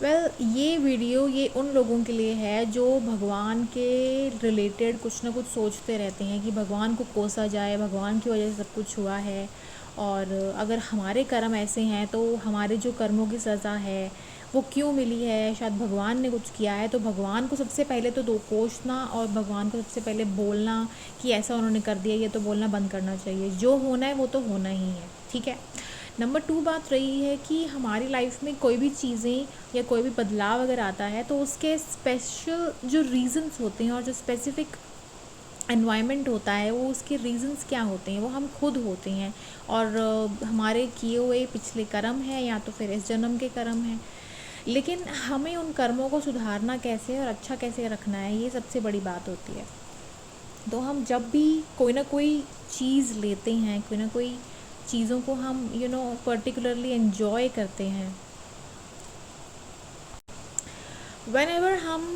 ये वीडियो ये उन लोगों के लिए है जो भगवान के रिलेटेड कुछ ना कुछ सोचते रहते हैं कि भगवान को कोसा जाए, भगवान की वजह से सब कुछ हुआ है। और अगर हमारे कर्म ऐसे हैं तो हमारे जो कर्मों की सज़ा है वो क्यों मिली है, शायद भगवान ने कुछ किया है। तो भगवान को सबसे पहले तो कोसना और भगवान को सबसे पहले बोलना कि ऐसा उन्होंने कर दिया, ये तो बोलना बंद करना चाहिए। जो होना है वो तो होना ही है, ठीक है। नंबर 2 बात रही है कि हमारी लाइफ में कोई भी चीज़ें या कोई भी बदलाव अगर आता है तो उसके स्पेशल जो रीज़न्स होते हैं और जो स्पेसिफ़िक एनवायरनमेंट होता है वो उसके रीज़न्स क्या होते हैं वो हम खुद होते हैं। और हमारे किए हुए पिछले कर्म हैं या तो फिर इस जन्म के कर्म हैं। लेकिन हमें उन कर्मों को सुधारना कैसे और अच्छा कैसे रखना है, ये सबसे बड़ी बात होती है। तो हम जब भी कोई ना कोई चीज़ लेते हैं, कोई ना कोई चीज़ों को हम पर्टिकुलरली एंजॉय करते हैं, व्हेनेवर हम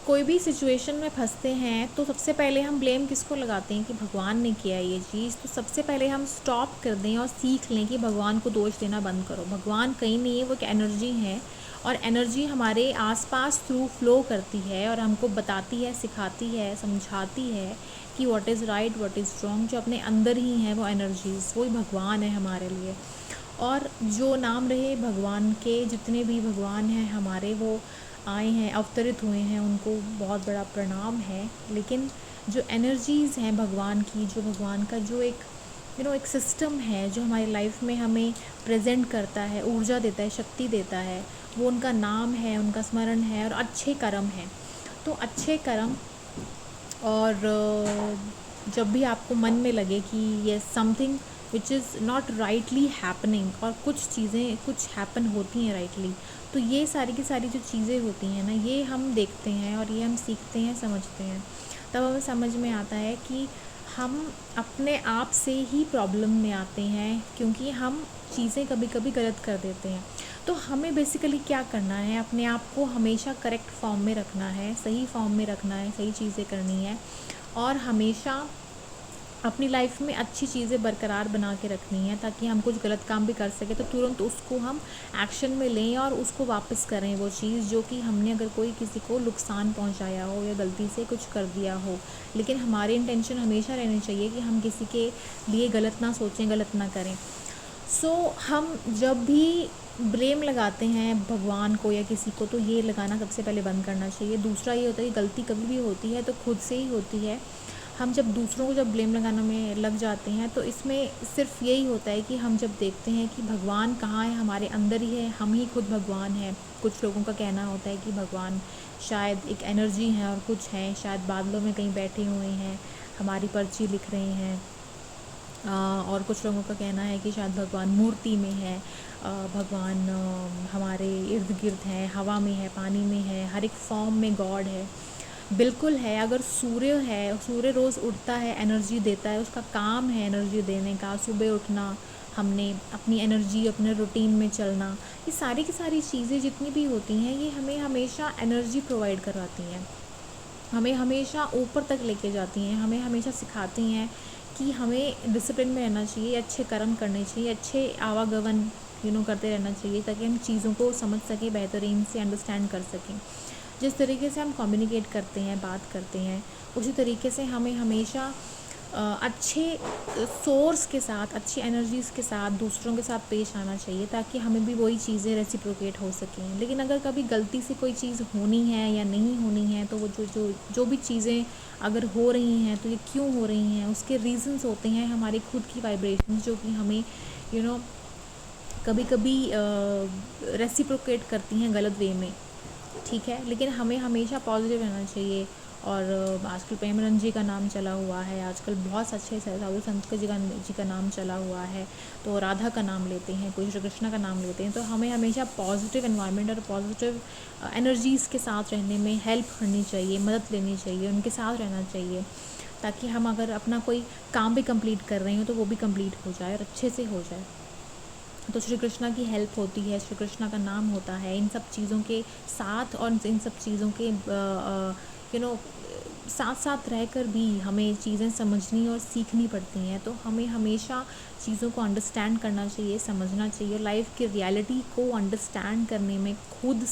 कोई भी सिचुएशन में फंसते हैं तो सबसे पहले हम ब्लेम किसको लगाते हैं कि भगवान ने किया ये चीज़। तो सबसे पहले हम स्टॉप कर दें और सीख लें कि भगवान को दोष देना बंद करो। भगवान कहीं नहीं है, वो एक एनर्जी है और एनर्जी हमारे आसपास थ्रू फ्लो करती है और हमको बताती है, सिखाती है, समझाती है कि what is right, what is wrong. जो अपने अंदर ही हैं वो एनर्जीज़, वही भगवान है हमारे लिए। और जो नाम रहे भगवान के, जितने भी भगवान हैं हमारे, वो आए हैं, अवतरित हुए हैं, उनको बहुत बड़ा प्रणाम है। लेकिन जो एनर्जीज़ हैं भगवान की, जो भगवान का जो एक एक सिस्टम है जो हमारी लाइफ में हमें प्रेजेंट करता है, ऊर्जा देता है, शक्ति देता है, वो उनका नाम है, उनका स्मरण है और अच्छे कर्म हैं। तो अच्छे कर्म और जब भी आपको मन में लगे कि ये something which is not rightly happening, और कुछ चीज़ें कुछ हैपन होती हैं राइटली, तो ये सारी की सारी जो चीज़ें होती हैं ना, ये हम देखते हैं और ये हम सीखते हैं, समझते हैं। तब हमें समझ में आता है कि हम अपने आप से ही प्रॉब्लम में आते हैं, क्योंकि हम चीज़ें कभी कभी गलत कर देते हैं। तो हमें बेसिकली क्या करना है, अपने आप को हमेशा करेक्ट फॉर्म में रखना है, सही फॉर्म में रखना है, सही चीज़ें करनी है और हमेशा अपनी लाइफ में अच्छी चीज़ें बरकरार बना के रखनी है, ताकि हम कुछ गलत काम भी कर सकें तो तुरंत उसको हम एक्शन में लें और उसको वापस करें, वो चीज़ जो कि हमने अगर कोई किसी को नुकसान पहुंचाया हो या गलती से कुछ कर दिया हो। लेकिन हमारी इंटेंशन हमेशा रहनी चाहिए कि हम किसी के लिए गलत ना सोचें, गलत ना करें। हम जब भी ब्लेम लगाते हैं भगवान को या किसी को, तो ये लगाना सबसे पहले बंद करना चाहिए। दूसरा ये होता है कि गलती कभी भी होती है तो खुद से ही होती है। हम जब दूसरों को जब ब्लेम लगाने में लग जाते हैं तो इसमें सिर्फ यही होता है कि हम जब देखते हैं कि भगवान कहाँ है, हमारे अंदर ही है, हम ही खुद भगवान हैं। कुछ लोगों का कहना होता है कि भगवान शायद एक एनर्जी है और कुछ है, शायद बादलों में कहीं बैठे हुए हैं, हमारी पर्ची लिख रहे हैं। और कुछ लोगों का कहना है कि शायद भगवान मूर्ति में है, भगवान हमारे इर्द गिर्द है, हवा में है, पानी में है, हर एक फॉर्म में गॉड है। बिल्कुल है। अगर सूर्य है, सूर्य रोज़ उठता है, एनर्जी देता है, उसका काम है एनर्जी देने का। सुबह उठना, हमने अपनी एनर्जी, अपने रूटीन में चलना, ये सारी की सारी चीज़ें जितनी भी होती हैं ये हमें हमेशा एनर्जी प्रोवाइड करवाती हैं, हमें हमेशा ऊपर तक लेके जाती हैं, हमें हमेशा सिखाती हैं कि हमें डिसिप्लिन में रहना चाहिए, अच्छे कर्म करने चाहिए, अच्छे आवागमन करते रहना चाहिए, ताकि हम चीज़ों को समझ सकें, बेहतरीन से अंडरस्टैंड कर सकें। जिस तरीके से हम कम्युनिकेट करते हैं, बात करते हैं, उसी तरीके से हमें हमेशा अच्छे सोर्स के साथ, अच्छी एनर्जीज़ के साथ दूसरों के साथ पेश आना चाहिए, ताकि हमें भी वही चीज़ें रेसिप्रोकेट हो सकें। लेकिन अगर कभी गलती से कोई चीज़ होनी है या नहीं होनी है, तो वो जो भी चीज़ें अगर हो रही हैं तो ये क्यों हो रही हैं, उसके रीज़न्स होते हैं हमारी खुद की वाइब्रेशन, जो कि हमें कभी कभी रेसिप्रोकेट करती हैं गलत वे में, ठीक है। लेकिन हमें हमेशा पॉजिटिव रहना चाहिए। और आजकल प्रेमानंद जी का नाम चला हुआ है, आजकल बहुत अच्छे साधु संत जी का नाम चला हुआ है, तो राधा का नाम लेते हैं, कोई श्री कृष्णा का नाम लेते हैं। तो हमें हमेशा पॉजिटिव एनवायरनमेंट और पॉजिटिव एनर्जीज़ के साथ रहने में हेल्प करनी चाहिए, मदद लेनी चाहिए, उनके साथ रहना चाहिए, ताकि हम अगर अपना कोई काम भी कंप्लीट कर रहे हो तो वो भी कंप्लीट हो जाए और अच्छे से हो जाए। तो श्री कृष्णा की हेल्प होती है, श्री कृष्णा का नाम होता है इन सब चीज़ों के साथ, और इन सब चीज़ों के साथ साथ रहकर भी हमें चीज़ें समझनी और सीखनी पड़ती हैं। तो हमें हमेशा चीज़ों को अंडरस्टैंड करना चाहिए, समझना चाहिए, लाइफ की रियलिटी को अंडरस्टैंड करने में खुद